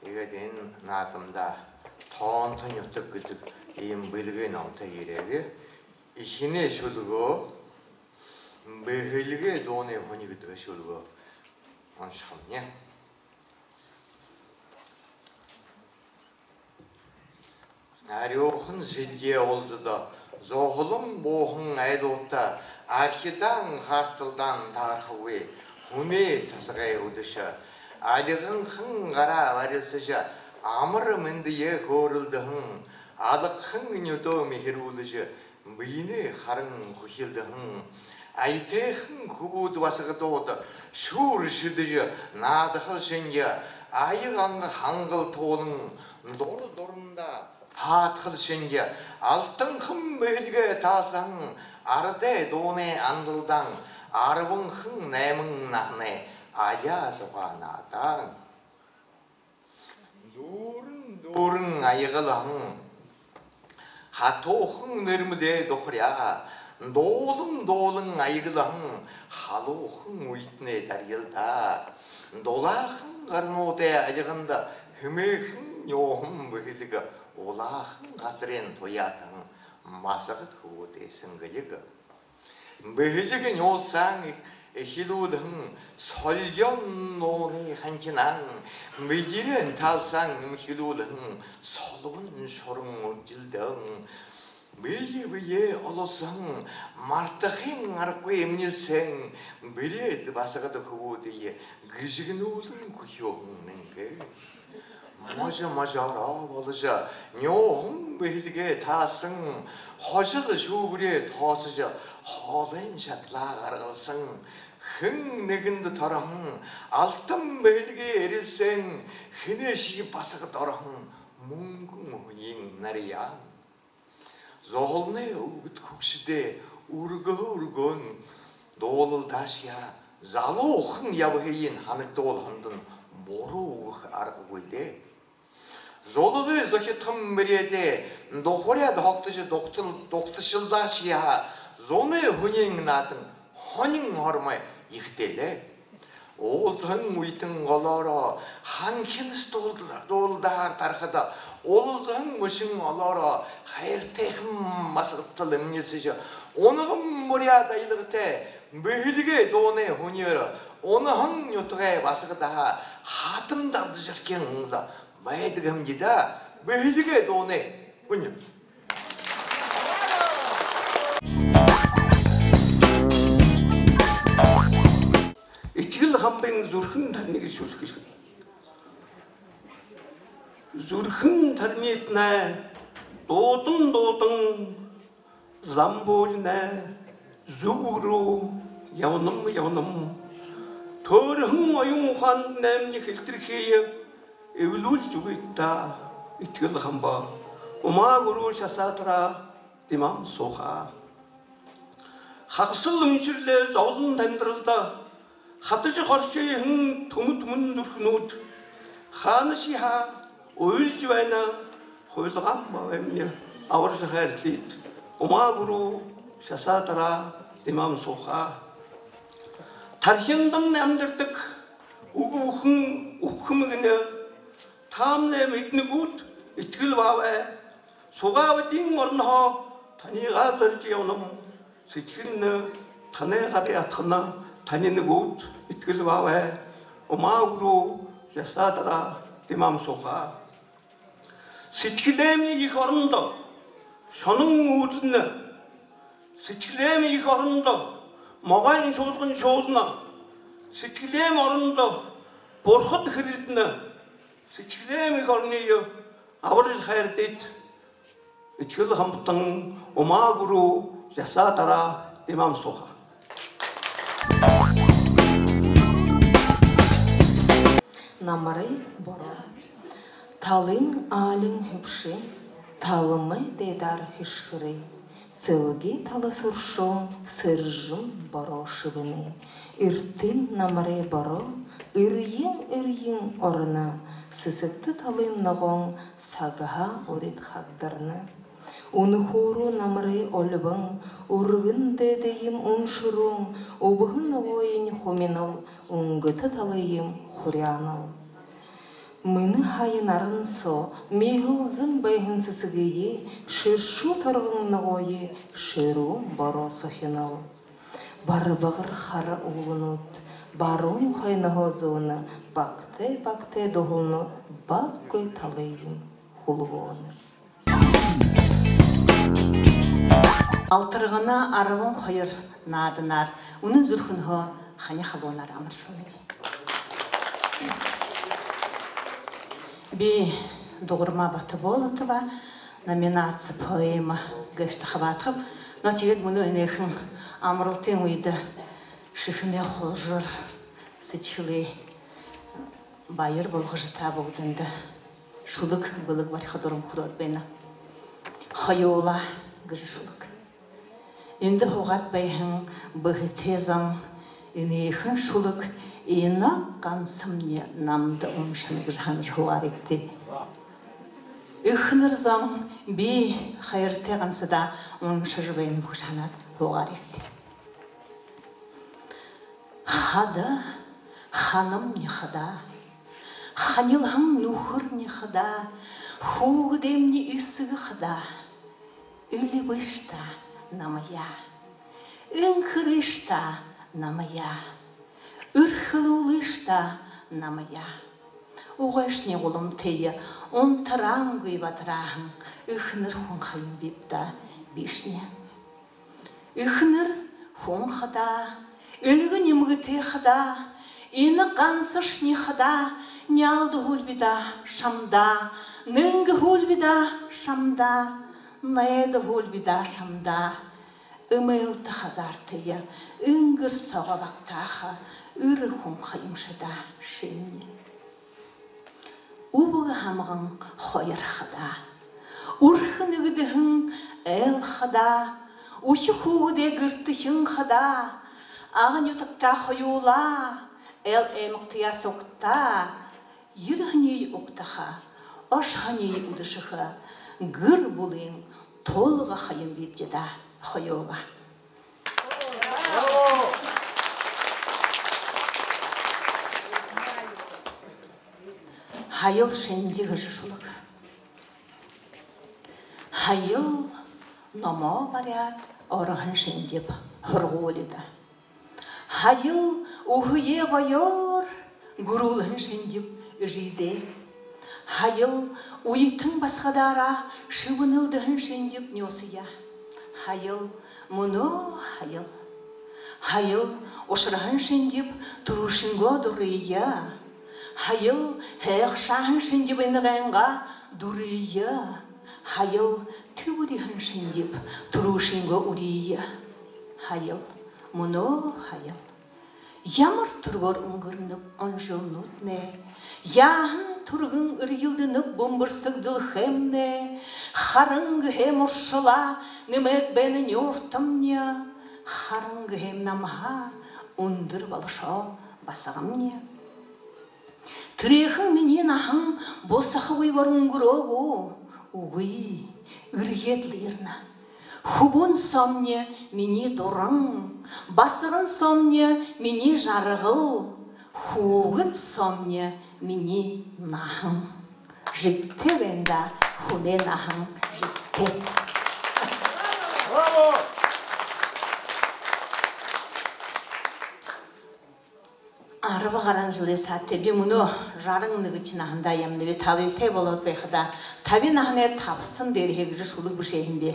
егеден атымда тоғынтын өтіп күтіп ең білген алты ерегі. Ихіне шөлігі, бігіліге доны ғыны күтігі шөлігі. Оншықым не? Әріоқын зілге олды да, Зоғылым боғын әйдоқта, архидан қартылдан тарқылы, хүме тасығай ұдышы, алығын қың ғара варысыжа, амыры міндіе көрілдіғын, алыққын нүто мехір ұлыжы, бейіні қарың құхилдіғын, айтеқын күбуді басығы тоғыды, шүр шүдіжі, надықыл шенге, айығанғы қаңғыл тоғының, доры-дорында, Татқыл шенге, алтын қым бөлге талсаң, арыдай доны андылдан, арыбың қың нәмің нағны, ая соған атаң. Дорын айығылаң, қатоқың нөрміде доқыря, долың айығылаң, қалоқың өйтіне дәргелда, долақың ғарноте айығында, хүмекің йоғым бөлігі, Олахын ғасырен тоятың масығыт құғыды сіңгілігі. Бөлігін олсаң хилудың солyon оны қанчынан, бейдерен талсаң хилудың солуын шорың өтілдің. Бейе олысың мартықың арқы емнелсің, береді басығыды құғыды күзігін олың күхеуіңнің. Мажара болыжа, нёғым бейліге тасың, қожылы жөбіре тасыжа, қолын жатлақ арғылсың, хың негінді тарахың, алтын бейліге ерілсің, хіне шиіп басығы тарахың, мұңгың ең нәриян. Зоғылны ұғыт көкшіде үргі-үргін, долыл дашия, залы оқың ябығейін ханыкты олғындың, бору ұғық арғы көйде. Золығы зохетқым біреде, доқоря доқтыжы доқтышылда шия, зоны хүнең натын, хонын ғармай иқтелі. Олзың ұйтын ғалара, хан кеніс долдар тарқыда, олзың мүшін ғалара, қайыр текім масықтылың несіжі, онығым мұрия дайлығыте, бөйліге доны хүнері, онығың нүтіғай басығыда, хатымдарды жүркен ұңда, Байдығым деді, бөйліге доны, бұны. Итгіл қамбен зүрхін тәрнеге сөйлгіл. Зүрхін тәрметіне, доудың, замболіне, зүгіру, яуным. Төрхін ойын ұқан нәміне келтіркейі, Evlul cügitta itkil hamba, uma gurul şasatra dimam soha. Haqsıl ümsürle zavlın temdirılda, хатыжы хоршойын түмін дүрхінуд, ханы шиха ойыл жуайна хойлыған бауэмне аваржы хайртлит, ума гуру шасатара димам соха. Тархиндың нәмдірдік уғын ұқымығыны тамны митнігуд иткіл бауэ, соға өтің орынға таниға дұржы яуным, сеткіліні таны ғары атқына таниныгуд иткіл бауэ, ума гуру шасатара димам соха. Сеткілемі ек орынды, соның ұдыны, сеткілемі ек орынды, маған жолғын жолына, сеткілемі орынды, борқыт хірітіні, сеткілемі орынығы, авырыз хайрдет, иткіл қамыттың ұма күру жаса дара имам соға. Намары боро. Талын алын хүпші, талымы дедар хүшкірі. Сылги талы сұршон, сыржым боро шыбыны. Иртин намары боро, ирйин орына. Сысыкты талын нағон, сагаха орит хагдырны. Унхуру намары олбың, ургын дедейім уншырың, обығын ойын хоминал, унгыты талайым хурянал. Мыны хайын арынсо, мейгылзым байғын сысығыйы, шыршу тұрғын ойы, шыру боро сохинал. Барбағыр хара уғынут, барун хайны хозуны, бакте доғынут, бак көй талайым хулуғыны. Алтырғына арвон қойыр надынар, оның зүрхін хо қане қалуынар амыршылы. Би доғырма баты болытыва, номинация поэма гәшті қабатқып, но тегет мұны өнекін амырылтен үйді шықыне қолжыр сетхілі байыр болғы жыта болдынды. Шулық бұлық бар қадырым құрор бені. Қайола гүжі шулық. Енді хоғат байхын бұғы тезам, енейхін шулық ена қансымне намды ұмшын гүжхан жуар етті. Үхінір зам бей қайырте қансыда ұмшы жыбайын бұғшанат бұғар етті. Хады, ханым не хада, ханилхам нухыр не хада, хуғдем не үсігі хада, үлі бышта намая, үңкірішта намая, үрхілулышта намая. Оғашне олым тейі, он таран гөй батырағын, үхінір хуң қайын бепта бешне. Үхінір хуң хада, үлгі немгі те хада, ені қансыш не хада, не алды хулбида шамда, ніңгі хулбида шамда, найды хулбида шамда. Үмілді қазартыйы, үңгір соға бақтаға, үрі хуң қайымшыда шемне. Убығы хамығын қойыр хада, ұрхын үгідіғін әл хада, ұхы хуғыде гүрттіхін хада, ағын ütікта қойула, әл әміқтия соқта, ерғіней ұқтаға, ашғаней ұдышыға, гүр бұлың толға қайын бепдеда қойула. Хайыл шенде ғыжы шулық. Хайыл номо барят орығын шендеп ғырғолида. Хайыл ұғые ғайор ғұрулығын шендеп жиде. Хайыл ұйытың басқадара шыбынылдығын шендеп несия. Хайыл мұны хайыл. Хайыл ұшырағын шендеп тұрушынға дұрыя. Хайыл хәйқ шағын шендеп әніғанға дұрыя. Хайыл түбіріғын шендеп тұрушынға үрия. Хайыл мұны хайыл. Ямыр тұрғыр ұңғырынып ұнжылнутне. Яғын тұрғын үргілдініп бомбырсығдыл хемне. Харыңғы хем ұшыла немет бәнін ортымне. Харыңғы хем намға ұндыр балыша басығымне. Тірехің менен ахың босақы ойварын күрогу, угуй, үргедлерна. Хубун сомне мені дұрың, басығын сомне мені жарығыл, хуғыт сомне мені нахың. Жітті бенда хуне нахың жітті. Браво! Арыбы қаран жылы сәтте бе мұны жарыңны күтінағында емді бе табы кәй болады бәйқыда. Табы нағыне тапсын дәрігегі шулық бұл шейін бе.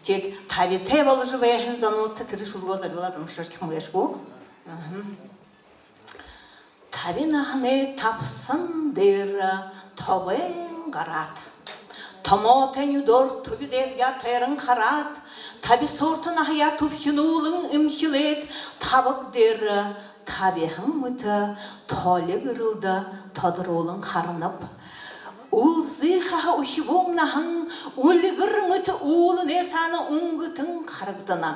Тек табы кәй болы жы бәйхін зануытты түрі шулық өзір болады мұшыртқым өшкі. Табы нағыне тапсын дәрі табын қарат. Томотен юдор түбі дәрге тәрін қарат. Табы сортын ағия түпхінулың үмхілет. Табық дәрі табиғың мұты толы күрілді тодыр олың қарынып. Ул зиха ухибомнахын улгыр мұты улын есаны ұңғытын қарықтына.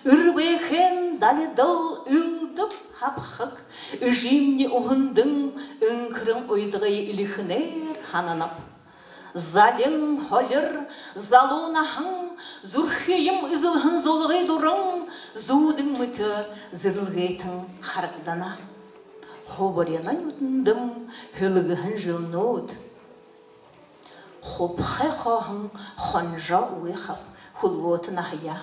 Үрбейхен далидыл үлдіп хапхық, жимне ұғындың үңкірін ойдығы иліхінер хананып. Залим холер залунахың, зурхейім үзілхін золғай дұрың, зудың мұты зірілгейтін қарықтана. Хобарена үтіндім, хүлігіхін жылнуд. Хопхай қоғын қонжа уйхап, хулвотын ағия.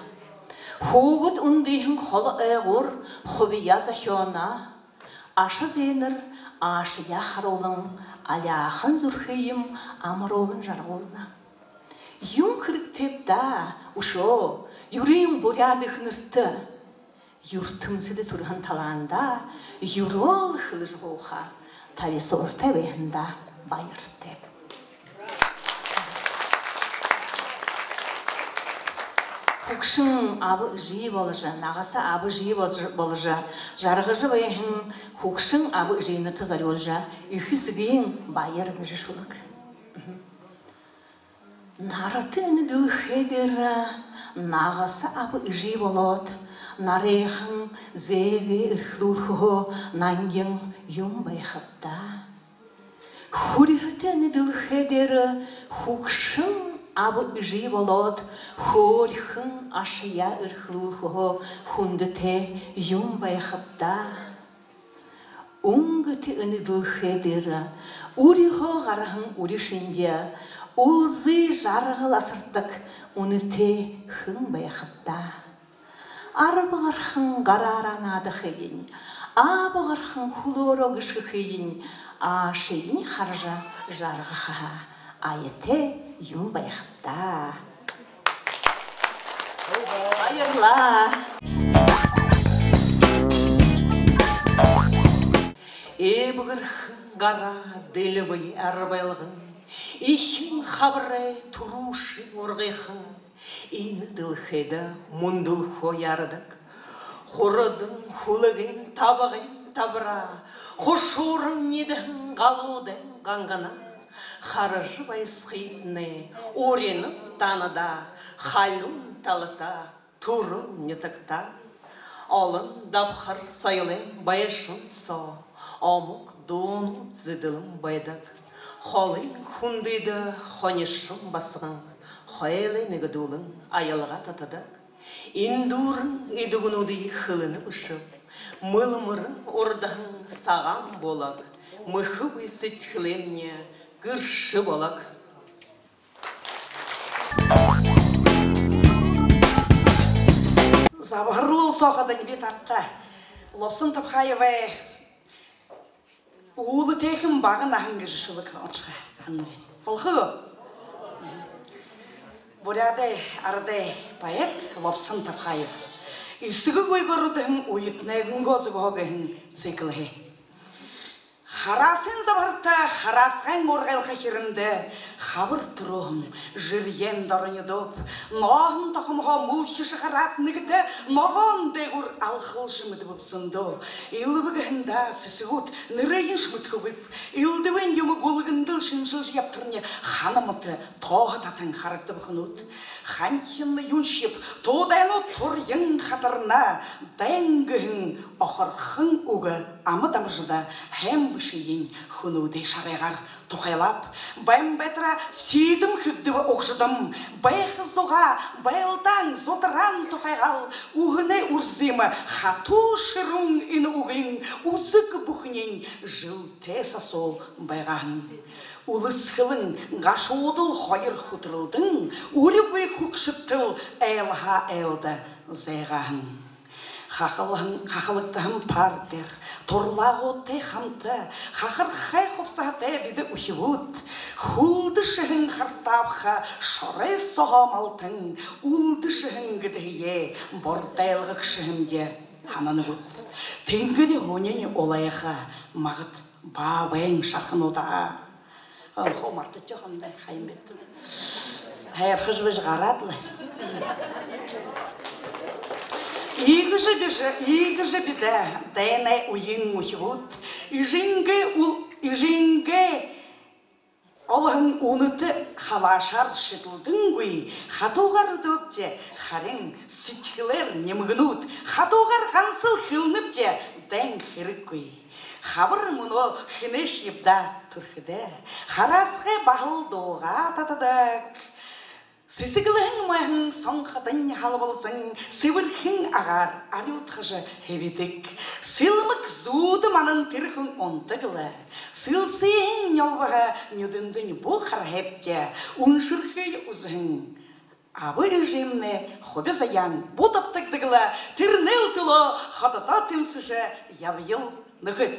Хуғыт үндейхін қолы әғыр, хобия захиона. Ашы зенір, ашы яқыр олың, аляқын зүрхейім амыролын жарғолына. Юн кіріктепта, ұшо, юрейім боряды хыныртты. Юртымсыды тұрған таланда, юрол хылы жоға, таве сорта бейінда байыртты. Хукшың абы жиі болыжы, нағасы абы жиі болыжы, жарғыжы бәйхің хукшың абы жиіні тұзар олжы, үхізгейін байыр мүжі шулық. Нарыты үні дұлхедері, нағасы абы жиі болот, нарейхың зәйгі үрхлулху наңген юм байхапта. Хурихыты үні дұлхедері, хукшың абы жи болот, хорхын ашия үрхлулху хундыте юм байхапта. Уңгыты үніділхедері, урихо ғарахын уришінде, улзы жарғыл асырттық уныте хын байхапта. Арбығырхын ғараранады хейін, абығырхын хулоро гышқы хейін, ашейін харжа жарғыға, айыте юм байхапта. Айырла! Эбгірхін ғара ділібі әрбайлығын, ишін хабыры тұрушы орғайхын, ені ділхеді мұндыл қоярдық. Хорыдың хулығын табығын табыра, қошурын недігін қалудың ғанғана. Харышы байсқитны, ореніп таныда, халым талыта, турым нетікта. Алын дабхар сайылым байышын со, амук дону зидылым байдық. Халын хундайды ханешым басығын, хайлы негідулын аялыға татадық. Индурын едігінуды хылыны ұшып, мылымырын ордағын саған болақ, мұхы бүйсіт хылемне гыршы болақ. Забарлыл соғадан бет атқа, лопсын тапқайывай, улы текім бағын ағын кежішілік отшыға анны. Олқы ғо? Борядай, ардай байып, лопсын тапқайып. Исігі көй көрудың ойытнайғын көзі көғығын цикілі. Харасен забарта, харасхан моргал хахирынды, хабыр тұруым, жүрген дұрыны доп, ноғын тоқымға мұлшышы қарат нігіті, ноғын дегур алқыл жымыды бұп сұнды. Илбігінда сісігут, нірейін шымытқы бұп, илдівен емі ғолығындыл шыншыл жияптырыне ханымыты тоғы татан қарықты бұқынут. Ханчынны юншып, тодайны тұрйын қатарына, дәңгіхін, оқырқын ұғы амыдамжыда, хәм бішейін хүнуде шарайғар тұқайлап, бәм бәтіра сүйдім хүгдігі оқшыдым, байқы зоға, байлдан зотыран тұқайғал, ұғыны үрземі, хату шырың іні ұғын, ұзық бұхынен жыл тәсі сол байғағын. Улысқылың ғашудыл қойыр құтырылдың, үріпі күкшіптіл әлға әлді зайғағын. Хақылықтығым пардер, торлағу тәйхамты, хақыр қай қопсаты біді ұхивуд, хулды шығын қартапқа шорай соғамалтың, улды шығын гідіге бордайлғы кішігімде хананы бұд. Тенгілі онені олайға мағыт бабайың шақын ода. Қол марты жоғымдай қайметтім. Әйір қыжбыж ғарадылы. Игіжі біді дәйнай ұйың ұхивуд. Ижінге олығын уныты халашар шытылдың ғой. Хатуғар дөпте харин сичкілер немгінуд. Хатуғар қансыл хылнып де дәң хырық ғой. Хабыр мұны хынеш епда тұрхыды. Харасғы бағылдуға татадық. Сесігілің мәхін соңқыдың халбылсың, севірхің ағар арютқыжы хеведік. Сылмық зуды манын тірхің онтығылы. Сылсың елбіға нүдіндің бұқар хепте, ұншырхый ұзың. Абы режимне хобі заян бұтаптықтығылы, тірнел тұлы қадыта тімсіжі явыл нұғыд.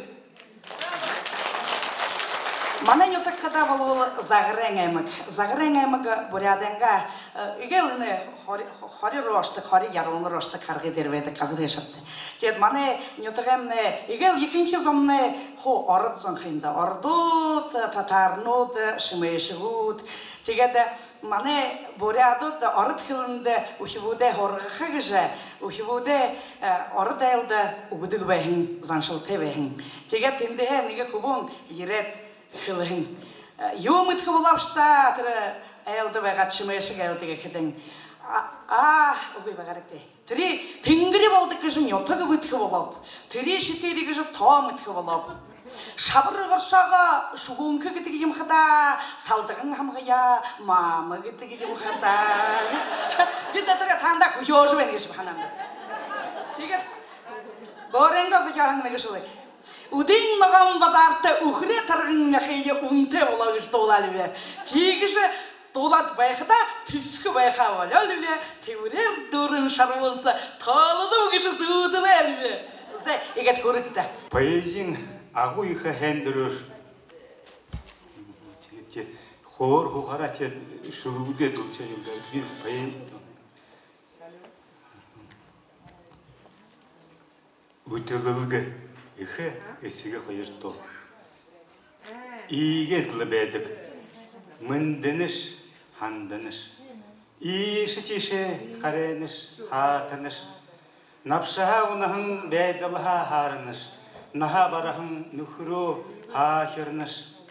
Мана нютак қада болуы зағырен әмік. Зағырен әмік бұряденға үгеліні қори роштық, қори ярылыны роштық қарғы дерведі қазір ешіпті. Тед мана нютак әміне үгел екінші зомны хо орыд зон қиында. Ордуд, татарнуд, шымайшығуд. Тегеді мана бұрядуд орыд қылынды ұхивуде хорғы қағыжы, ұхивуде орыд әйлді ұғыдығы бәйін, заншылты бәйін. Тегеді тендеге неге күбің ерет хылың. Юмыт хыбылапшта тірі әлді байға чымайшық әлдіге кедің. Угай бағаректе. Тірі тінгірі балды кіжін йотығы бұт хыбылап. Тірі шетері кіжі тоғымыт хыбылап. Шабыры ғыршаға шуғынқы кітігі емқыда, салдығын хамғая мамы кітігі емқыда. Бетті тірі таңда күйожы бән кешіп ханамды. Тегет, ғоренгі өзі кәғыңны кішілік. Удың маған базарты ұхыре тарғын мәхейе ұнты олағышты олалы бе. Тегіші толат байқыда түскі байқа олалы бе. Теурер дұрын шарвонса талыды ұғышы зұдылы әлі бе. Зә, егет көрікті. Поэзин ағу иқы хәндірір. Хор хуқара чет шылуде дұлча елді. Біз поэзин. Үтілілгі. Ихе эсиге қойырту. Иге дылыбедіп, мындыныш, хандыныш. Иші тише қареніш, хатыныш. Напшаға ұнағын бәйділіға харыныш. Наға барағын нүхіру хахырныш.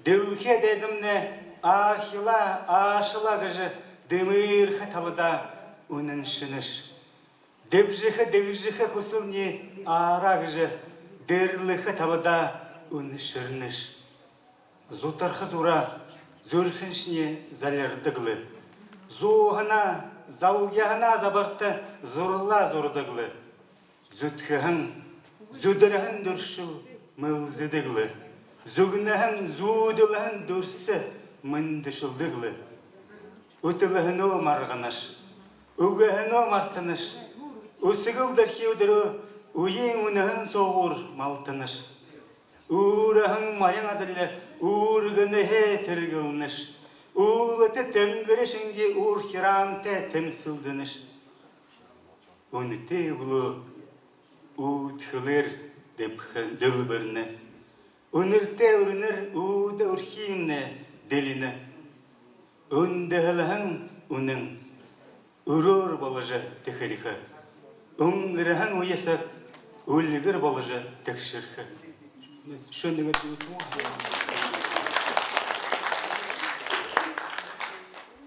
Дәуке дәдімне ахила, ашыла ғыжы дымыр қыталыда үніншініш. Дебжіхі, дегжіхі құсылне арағыжы дерліхі талыда үнішірніш. Зутархы зура зөлхіншіне залердіглі. Зуғына, залгяғына забарты зұрла зұрдыглы. Зүтхіғын, зүдіріғін дүршіл мүлзідіглі. Зүгініғін, зудылығын дүрсі мүндішілдіглі. Үтіліғін о марғыныш, үгіғін о мартыныш. Үсігілдір хеудірі үйен үнігін соғыр малтыныш. Үріғін марың адылы үргіні тіргілніш. Үгіті тәңгірішінге үр хиранты тәмсілдініш. Үніте ұлы үтхілер деп ділбірні. Өнірте өрінір ұды үрхеймне деліні. Өндіғіліғін үнің үрір болыжы текіріхі. Үңгіріғін өйесіп өлігір болыжы текшірхі. Шөндігір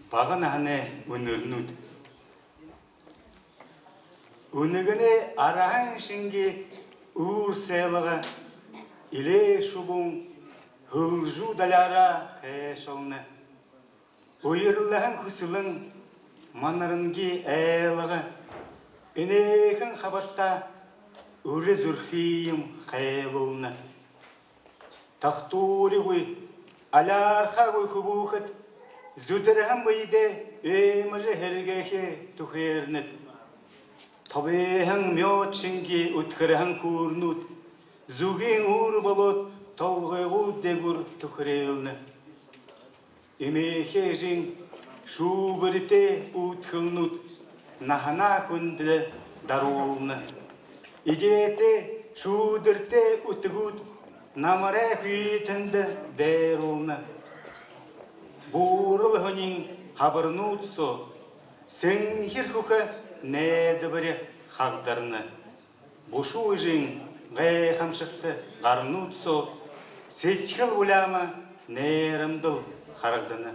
бағын ағыне өнірін өді. Өнігіне арағын ішінге ұр сәйліға иле шубун хылжу даляра хэшолны. Ойырлыхын хүсілін манарынги әйліға. Инейхін қабатта үрі зүрхейім қайлылны. Тақтури ғой, аларха ғой күбухыт, зүдіріхін бейде өмірі хергехе түхернет. Табейхін мётшінге үткіріхін көрнут, зүген ұр болот толғығу дегур түхірелні. Емехе жин шубырите үткілнут, нахана хүнді дарулны. Идете шудырте үтігут, намаре хүйтінді дәрулны. Бурыл хүнін хабырнутсо, сіңхір хүкі нәді бірі қағдарны. Бұшу жин ғай қамшықты ғарнутсо, сетхіл ұлама нәрімділ қарагдыны.